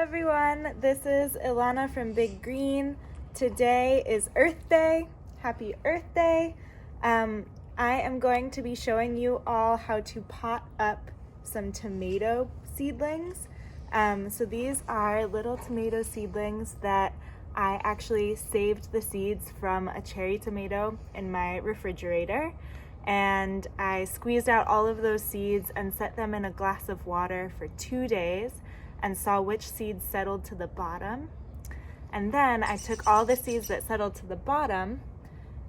everyone, this is Ilana from Big Green. Today is Earth Day. Happy Earth Day. I am going to be showing you all how to pot up some tomato seedlings. So these are little tomato seedlings that I actually saved the seeds from a cherry tomato in my refrigerator. And I squeezed out all of those seeds and set them in a glass of water for 2 days and saw which seeds settled to the bottom. And then I took all the seeds that settled to the bottom,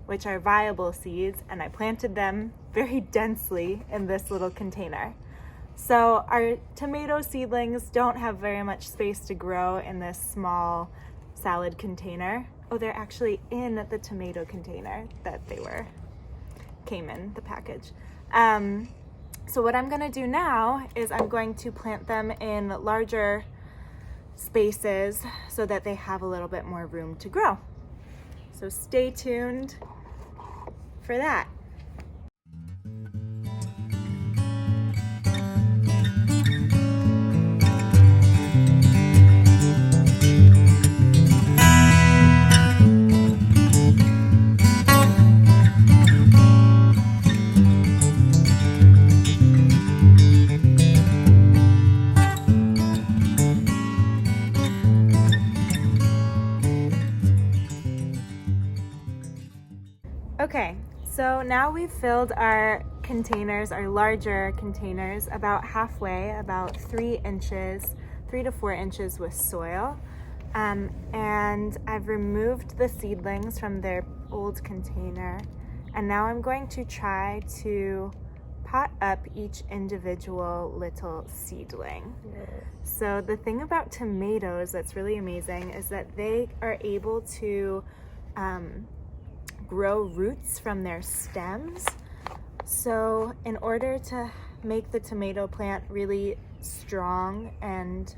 which are viable seeds, and I planted them very densely in this little container. So our tomato seedlings don't have very much space to grow in this small salad container. Oh, they're actually in the tomato container that came in the package. So what I'm gonna do now is I'm going to plant them in larger spaces so that they have a little bit more room to grow. So stay tuned for that. Okay, so now we've filled our containers, our larger containers, about halfway, about 3 to 4 inches with soil. And I've removed the seedlings from their old container. And now I'm going to try to pot up each individual little seedling. So the thing about tomatoes that's really amazing is that they are able to grow roots from their stems. So in order to make the tomato plant really strong and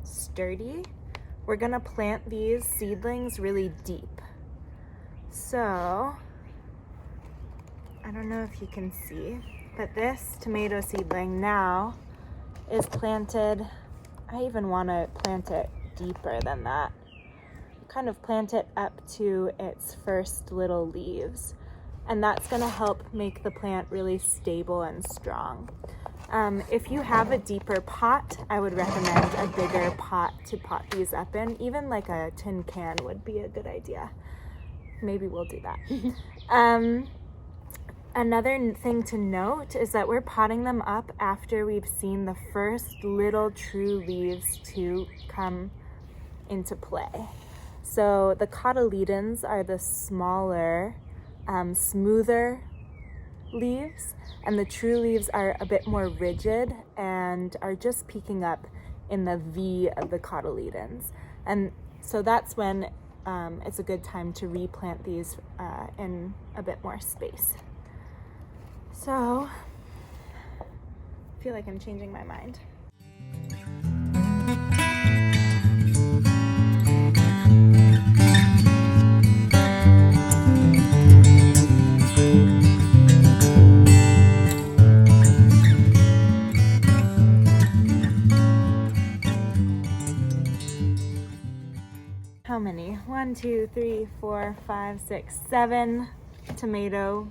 sturdy, we're gonna plant these seedlings really deep. So I don't know if you can see, but this tomato seedling now is planted. I even want to plant it deeper than that. Kind of plant it up to its first little leaves, and that's going to help make the plant really stable and strong. If you have a deeper pot, I would recommend a bigger pot to pot these up in. Even like a tin can would be a good idea. Maybe we'll do that. Another thing to note is that we're potting them up after we've seen the first little true leaves to come into play. So the cotyledons are the smaller, smoother leaves, and the true leaves are a bit more rigid and are just peeking up in the V of the cotyledons. And so that's when it's a good time to replant these in a bit more space. So I feel like I'm changing my mind. How many? 1, 2, 3, 4, 5, 6, 7 tomato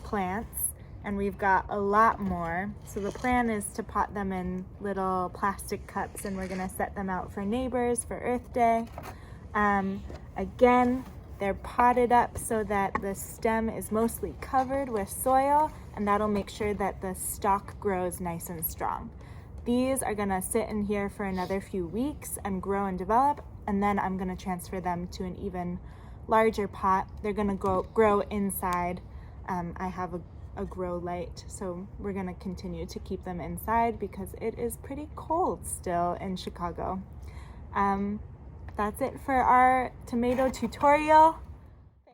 plants, and we've got a lot more. So the plan is to pot them in little plastic cups, and we're gonna set them out for neighbors for Earth Day. Again, they're potted up so that the stem is mostly covered with soil, and that'll make sure that the stalk grows nice and strong. These are gonna sit in here for another few weeks and grow and develop, and then I'm gonna transfer them to an even larger pot. They're gonna grow inside. I have a grow light, so we're gonna continue to keep them inside because it is pretty cold still in Chicago. That's it for our tomato tutorial.